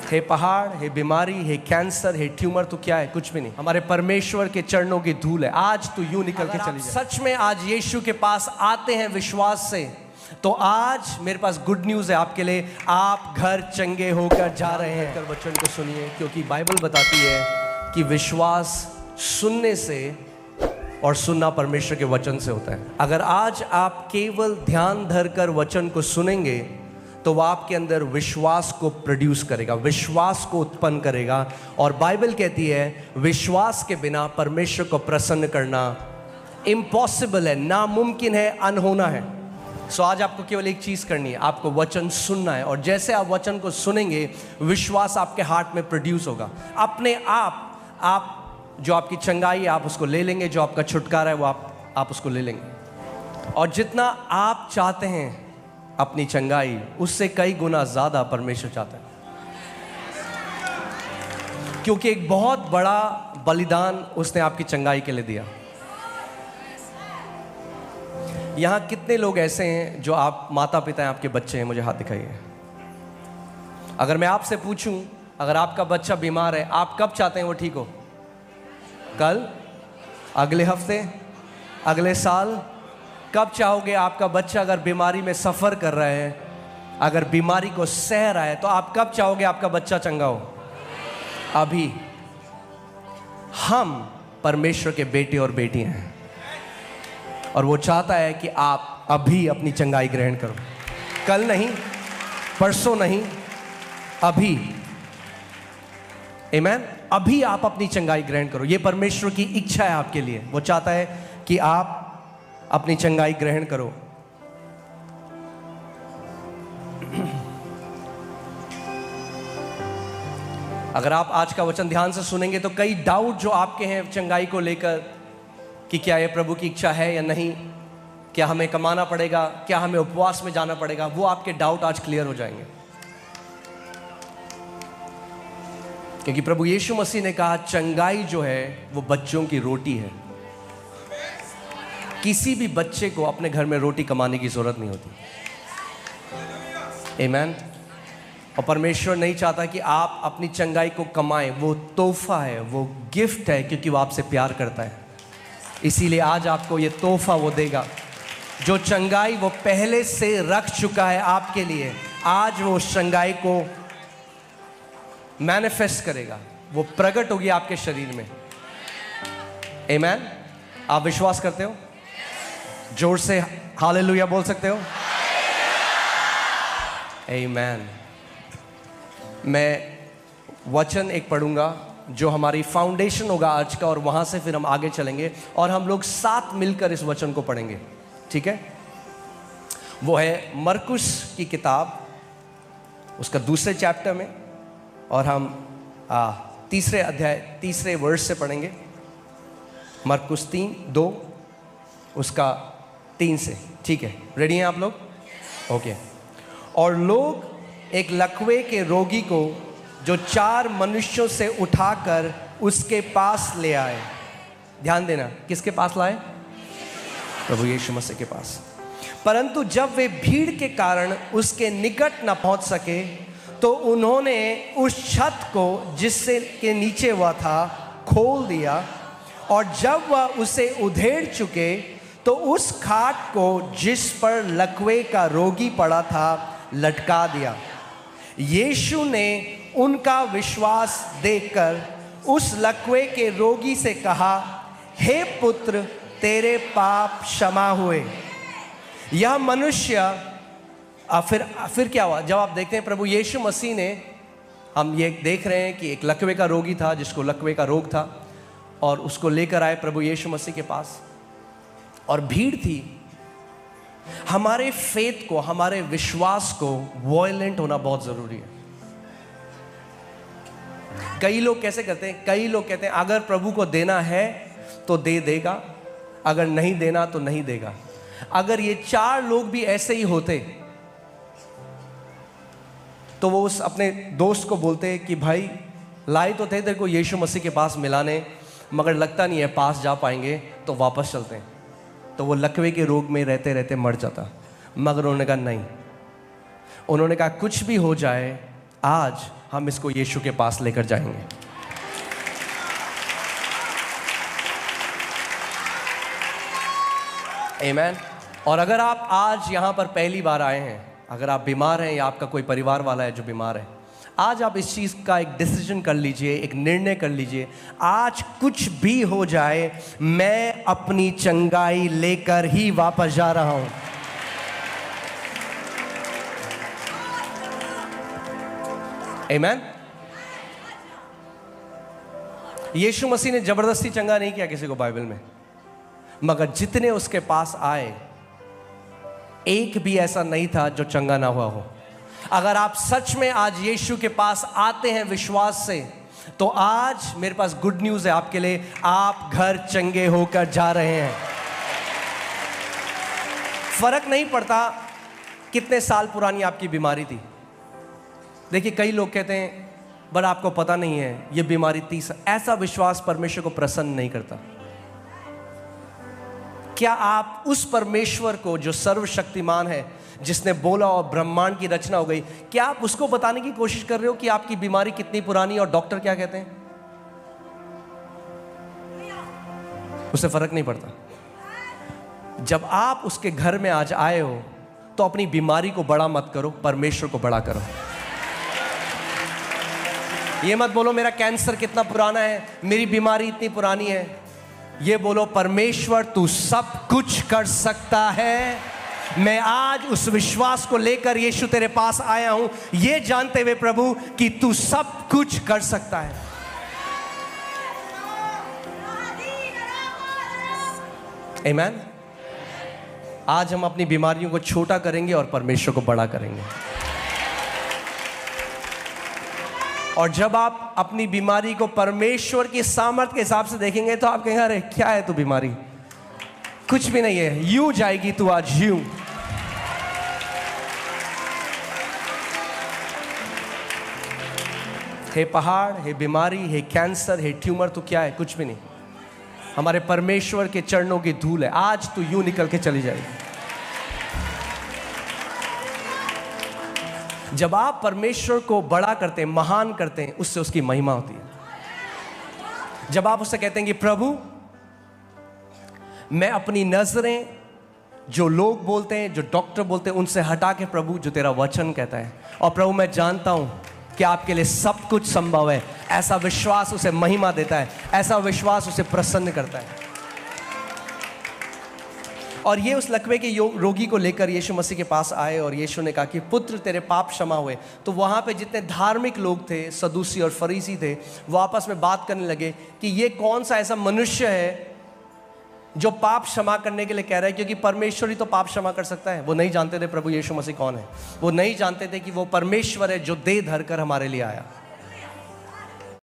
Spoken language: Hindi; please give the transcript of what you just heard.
हे पहाड़, हे बीमारी, हे कैंसर, हे ट्यूमर, तो क्या है? कुछ भी नहीं। हमारे परमेश्वर के चरणों की धूल है। आज तू यूं निकल के चली जा। सच में आज यीशु के पास आते हैं विश्वास से, तो आज मेरे पास गुड न्यूज़ है आपके लिए। आप घर चंगे होकर जा रहे हैं। कर वचन को सुनिए, क्योंकि बाइबल बताती है कि विश्वास सुनने से और सुनना परमेश्वर के वचन से होता है। अगर आज आप केवल ध्यान धरकर वचन को सुनेंगे तो वह आपके अंदर विश्वास को प्रोड्यूस करेगा, विश्वास को उत्पन्न करेगा। और बाइबल कहती है विश्वास के बिना परमेश्वर को प्रसन्न करना इम्पॉसिबल है, नामुमकिन है, अनहोना है। सो आज आपको केवल एक चीज़ करनी है, आपको वचन सुनना है। और जैसे आप वचन को सुनेंगे विश्वास आपके हार्ट में प्रोड्यूस होगा। अपने आप जो आपकी चंगाई है आप उसको ले लेंगे, जो आपका छुटकारा है वो आप उसको ले लेंगे। और जितना आप चाहते हैं अपनी चंगाई, उससे कई गुना ज़्यादा परमेश्वर चाहता है, क्योंकि एक बहुत बड़ा बलिदान उसने आपकी चंगाई के लिए दिया। यहाँ कितने लोग ऐसे हैं जो आप माता पिता हैं, आपके बच्चे हैं? मुझे हाथ दिखाइए। अगर मैं आपसे पूछूं, अगर आपका बच्चा बीमार है, आप कब चाहते हैं वो ठीक हो? कल, अगले हफ्ते, अगले साल? कब चाहोगे आपका बच्चा अगर बीमारी में सफ़र कर रहा है, अगर बीमारी को सह रहा है, तो आप कब चाहोगे आपका बच्चा चंगा हो? अभी। हम परमेश्वर के बेटे और बेटियां हैं और वो चाहता है कि आप अभी अपनी चंगाई ग्रहण करो। कल नहीं, परसों नहीं, अभी। आमीन। अभी आप अपनी चंगाई ग्रहण करो। ये परमेश्वर की इच्छा है आपके लिए। वो चाहता है कि आप अपनी चंगाई ग्रहण करो। अगर आप आज का वचन ध्यान से सुनेंगे तो कई डाउट जो आपके हैं चंगाई को लेकर, कि क्या ये प्रभु की इच्छा है या नहीं, क्या हमें कमाना पड़ेगा, क्या हमें उपवास में जाना पड़ेगा, वो आपके डाउट आज क्लियर हो जाएंगे। क्योंकि प्रभु यीशु मसीह ने कहा चंगाई जो है वो बच्चों की रोटी है। किसी भी बच्चे को अपने घर में रोटी कमाने की जरूरत नहीं होती। आमीन। और परमेश्वर नहीं चाहता कि आप अपनी चंगाई को कमाएं। वो तोहफा है, वो गिफ्ट है, क्योंकि वो आपसे प्यार करता है। इसीलिए आज आपको ये तोहफा वो देगा। जो चंगाई वो पहले से रख चुका है आपके लिए, आज वो उस चंगाई को मैनिफेस्ट करेगा, वो प्रकट होगी आपके शरीर में। आमीन। आप विश्वास करते हो? जोर से हालेलुया बोल सकते हो? आमीन। मैं वचन एक पढ़ूंगा जो हमारी फाउंडेशन होगा आज का, और वहां से फिर हम आगे चलेंगे और हम लोग साथ मिलकर इस वचन को पढ़ेंगे। ठीक है? वो है मरकुस की किताब, उसका दूसरे चैप्टर में, और हम तीसरे अध्याय तीसरे वर्ष से पढ़ेंगे। मरकुस 3:2 उसका 3 से। ठीक है, रेडी हैं आप लोग? ओके। और लोग एक लकवे के रोगी को जो 4 मनुष्यों से उठाकर उसके पास ले आए। ध्यान देना, किसके पास लाए? प्रभु यीशु मसीह के पास। परंतु जब वे भीड़ के कारण उसके निकट न पहुंच सके तो उन्होंने उस छत को जिससे के नीचे वह था खोल दिया, और जब वह उसे उधेड़ चुके तो उस खाट को जिस पर लकवे का रोगी पड़ा था लटका दिया। यीशु ने उनका विश्वास देखकर उस लकवे के रोगी से कहा, हे पुत्र, तेरे पाप क्षमा हुए। यह मनुष्य फिर क्या हुआ? जब आप देखते हैं प्रभु यीशु मसीह ने, हम ये देख रहे हैं कि एक लकवे का रोगी था जिसको लकवे का रोग था, और उसको लेकर आए प्रभु यीशु मसीह के पास, और भीड़ थी। हमारे फेथ को, हमारे विश्वास को वॉयलेंट होना बहुत जरूरी है। कई लोग कैसे करते हैं? कई लोग कहते हैं अगर प्रभु को देना है तो दे देगा, अगर नहीं देना तो नहीं देगा। अगर ये 4 लोग भी ऐसे ही होते तो वो उस अपने दोस्त को बोलते कि भाई लाए तो थे तेरे को यीशु मसीह के पास मिलाने, मगर लगता नहीं है पास जा पाएंगे, तो वापस चलते हैं। तो वो लकवे के रोग में रहते रहते मर जाता। मगर उन्होंने कहा नहीं, उन्होंने कहा कुछ भी हो जाए आज हम इसको यीशु के पास लेकर जाएंगे। आमीन। और अगर आप आज यहाँ पर पहली बार आए हैं, अगर आप बीमार हैं या आपका कोई परिवार वाला है जो बीमार है, आज आप इस चीज़ का एक डिसीजन कर लीजिए, एक निर्णय कर लीजिए, आज कुछ भी हो जाए मैं अपनी चंगाई लेकर ही वापस जा रहा हूं। आमीन। यीशु मसीह ने जबरदस्ती चंगा नहीं किया किसी को बाइबल में, मगर जितने उसके पास आए एक भी ऐसा नहीं था जो चंगा ना हुआ हो। अगर आप सच में आज यीशु के पास आते हैं विश्वास से, तो आज मेरे पास गुड न्यूज़ है आपके लिए, आप घर चंगे होकर जा रहे हैं। फर्क नहीं पड़ता कितने साल पुरानी आपकी बीमारी थी। देखिए कई लोग कहते हैं बट आपको पता नहीं है ये बीमारी 30, ऐसा विश्वास परमेश्वर को प्रसन्न नहीं करता। क्या आप उस परमेश्वर को जो सर्वशक्तिमान है, जिसने बोला और ब्रह्मांड की रचना हो गई, क्या आप उसको बताने की कोशिश कर रहे हो कि आपकी बीमारी कितनी पुरानी है और डॉक्टर क्या कहते हैं? उससे फर्क नहीं पड़ता। जब आप उसके घर में आज आए हो तो अपनी बीमारी को बड़ा मत करो, परमेश्वर को बड़ा करो। ये मत बोलो मेरा कैंसर कितना पुराना है, मेरी बीमारी इतनी पुरानी है। ये बोलो परमेश्वर तू सब कुछ कर सकता है। मैं आज उस विश्वास को लेकर यीशु तेरे पास आया हूं, ये जानते हुए प्रभु कि तू सब कुछ कर सकता है। आमीन। आज हम अपनी बीमारियों को छोटा करेंगे और परमेश्वर को बड़ा करेंगे। और जब आप अपनी बीमारी को परमेश्वर की सामर्थ्य के हिसाब से देखेंगे तो आप कहेंगे अरे क्या है तू बीमारी, कुछ भी नहीं है, यूं जाएगी तू आज यूं। हे पहाड़, हे बीमारी, हे कैंसर, हे ट्यूमर, तो क्या है? कुछ भी नहीं। हमारे परमेश्वर के चरणों की धूल है। आज तू यूं निकल के चली जाएगी। जब आप परमेश्वर को बड़ा करते हैं, महान करते हैं, उससे उसकी महिमा होती है। जब आप उससे कहते हैं कि प्रभु मैं अपनी नजरें जो लोग बोलते हैं, जो डॉक्टर बोलते हैं, उनसे हटा के प्रभु जो तेरा वचन कहता है, और प्रभु मैं जानता हूं कि आपके लिए सब कुछ संभव है, ऐसा विश्वास उसे महिमा देता है, ऐसा विश्वास उसे प्रसन्न करता है। और ये उस लकवे के रोगी को लेकर यीशु मसीह के पास आए और यीशु ने कहा कि पुत्र तेरे पाप क्षमा हुए। तो वहाँ पे जितने धार्मिक लोग थे, सदूसी और फरीसी थे, वो आपस में बात करने लगे कि ये कौन सा ऐसा मनुष्य है जो पाप क्षमा करने के लिए कह रहा है, क्योंकि परमेश्वर ही तो पाप क्षमा कर सकता है। वो नहीं जानते थे प्रभु यीशु मसीह कौन है। वो नहीं जानते थे कि वो परमेश्वर है जो देह धर कर हमारे लिए आया।